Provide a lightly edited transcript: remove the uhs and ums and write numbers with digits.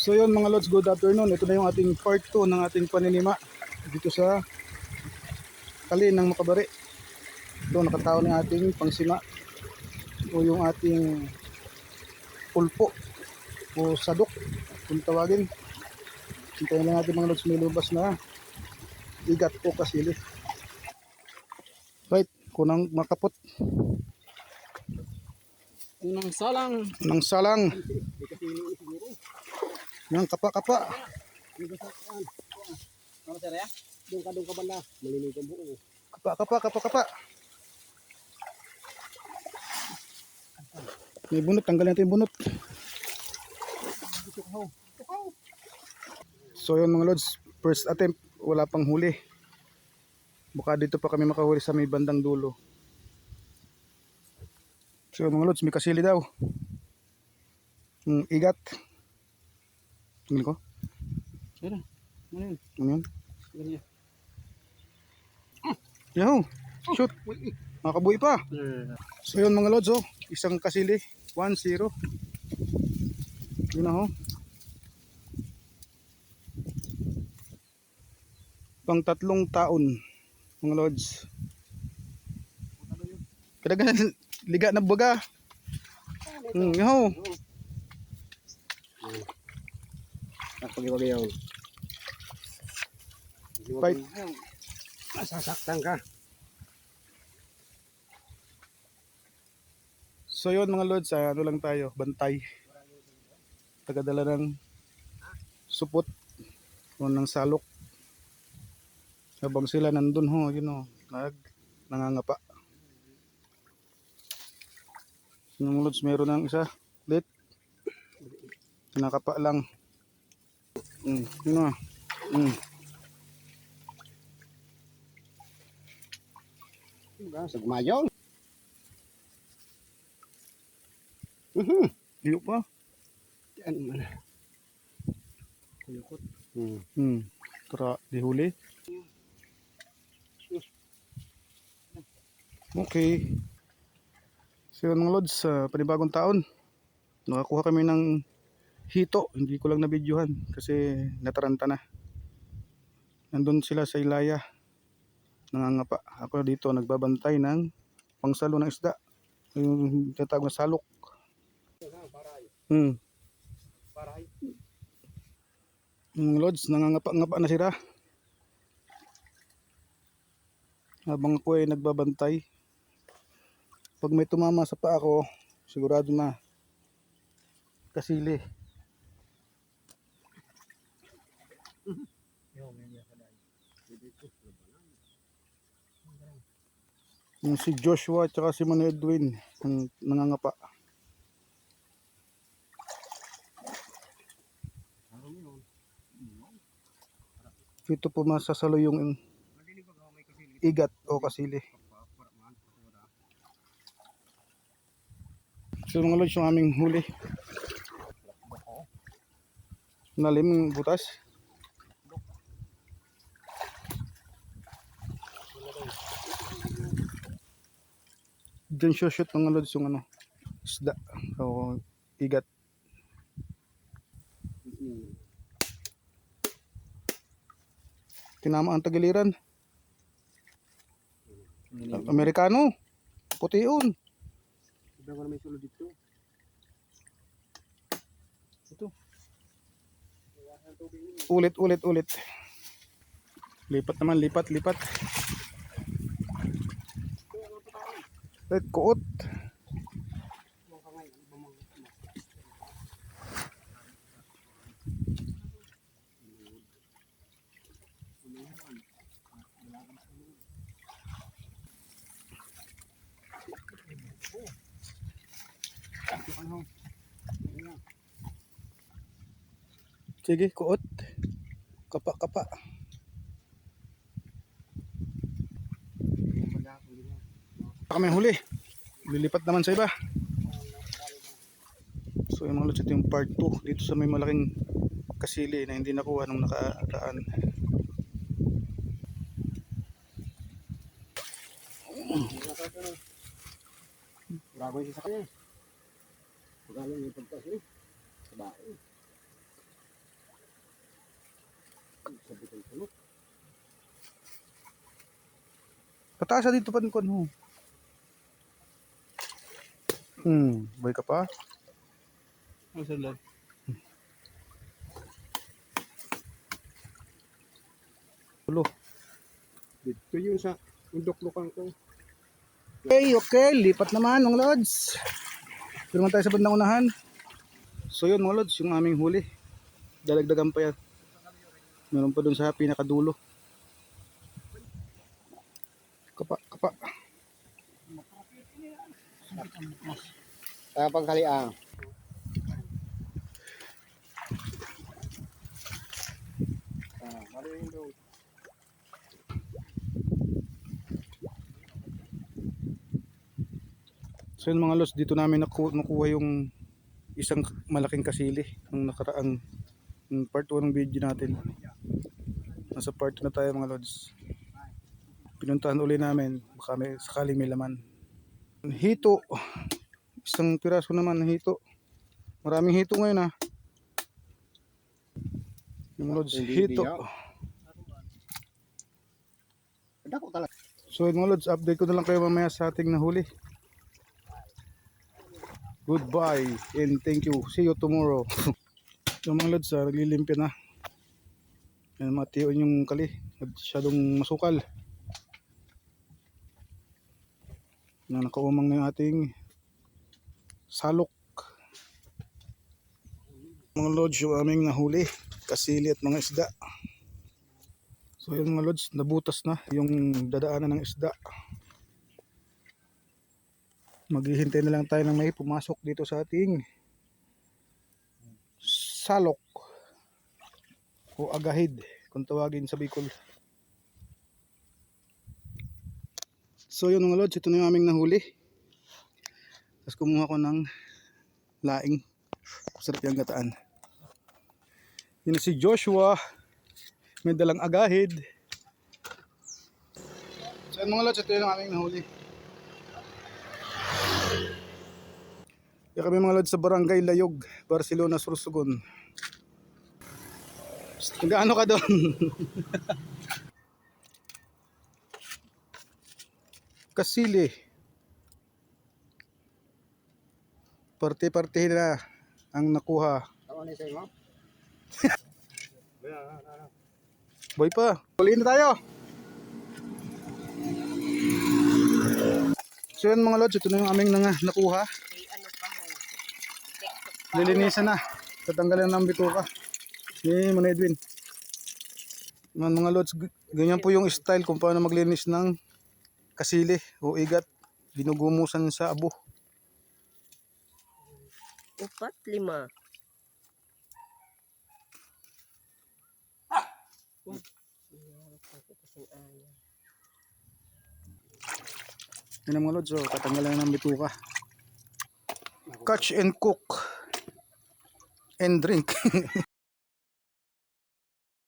So yun mga lods, good afternoon. Ito na yung ating part 2 ng ating paninima dito sa Kalin ng Makabari. Ito nakatao ng ating pangsima o yung ating pulpo o sadok kung tawagin. Hintayin lang natin mga lods, may lubas na igat o kasili. Right, kunang makapot Unang salang. ng salang ng kapa-kapa. Ano sir ya? Doon ka banda. Malinig ang buo. Kapa-kapa. May bunot, tanggalin natin yung bunot. So yun mga lods, first attempt, wala pang huli. Baka dito pa kami makahuli sa may bandang dulo. So yun mga lods, may kasili daw. Igat. Tingnan ko. Sir, ano yun? Ano yun? Ganyan. Yaho! Shoot! Makabuhi pa. So yun mga lods, oh, isang kasili. 1-0. Yun na ho. Pang 3 taon mga lods. Kadagan liga na baga. Yaho! Pag-ibagay yun. Fight. Masasaktan ka. So yun mga lods, ano lang tayo, bantay. Tagadala ng supot o ng salok. Habang sila nandun ho, yun o, nangangapa. Yung mga lods, meron ng isa, ulit. Nakapa lang. Yun o. Sagmayon. Diyo pa. Yan man. Kuyukot. Tara, dihuli. Okay. So yun mga lods, panibagong taon. Nakakuha kami ng hito. Hindi ko lang nabidyohan kasi nataranta na. Nandun sila sa Ilaya. Nangangapa. Ako dito nagbabantay ng pangsalo ng isda. Yung tinatawag na salok. Paray. Yung lods, nangangapa-ngapa na sila. Habang ako ay nagbabantay. Pag may tumama sa paa ko, sigurado na kasili. Yung si Joshua at si Mano Edwin ang nangangapa. Ito po masasalo yung igat o kasili. So mga lods, yung aming huli. Nalim butas. Diyan shoot mga lods yung isda o igat. Tinama ang tagiliran. Amerikano. Puti yun. Iba ko na may sulod dito. Ito. Ulit. Lipat naman, lipat. Kuot. Sige, kuot. Kapa. Kami huli. Lilipat naman sa iba. So yung mga lods, ito yung part 2 dito sa may malaking kasili na hindi nakuha nung nakaraan. Bago yung isa kanya. Pagaling yung pagkas eh. Sa bae. Sabi ko ano? Pataas na dito pa kon mo. Boy ka pa? Ang salad. Tulo. Dito yun sa undok-lukan ko. Okay, okay. Lipat naman mga lods. Dito naman tayo sa bandang unahan. So yun mga lods, yung aming huli. Dalagdagan pa yan. Meron pa dun sa pinakadulo. Kapa, kapa. Pagkaliang. So yun mga lods, dito namin nakuha yung isang malaking kasili ng nakaraang yung part 1 ng video natin. Nasa part 2 na tayo mga lods. Pinuntahan uli namin, baka may sakaling may laman. Hito, isang piraso naman ng hito. Maraming hito ngayon ha. Yung lods, hito. Dako talaga. So yun mga lods, update ko na lang kayo mamaya sa ating nahuli. Goodbye and thank you. See you tomorrow. Yung mga lods, naglilimpya na. Yan, matiyon yung kali. Masyadong masukal. Na nakaumang na yung ating salok. Mga lods, yung aming nahuli. Kasili at mga isda. So yun mga lods, nabutas na yung dadaanan ng isda. Maghihintay na lang tayo ng may pumasok dito sa ating salok o agahid kung tawagin sa Bicol. So yun mga lods, ito na yung aming nahuli. Tapos kumuha ko ng laing. Sarap yung gataan. Yun si Joshua, may dalang agahid. So yun mga lods, ito yung aming nahuli. Kaya kami mga lods sa Barangay Layog, Barcelona, Sorsogon. Gaano ka doon? Kasili. Parte-parte na ang nakuha. Tama na sa'yo mo? Boy pa, uliin na tayo. So yun mga lods, ito na yung aming nakuha. Lilinisan na. Tatanggalan ng bituka ni Manay Edwin. Mga lods, ganyan po yung style kung paano maglinis ng kasili o igat. Ginugumusan sa abo. 4, 5. Yan ang mga lods, oh, tatanggalan ng bituka. Catch and cook and drink.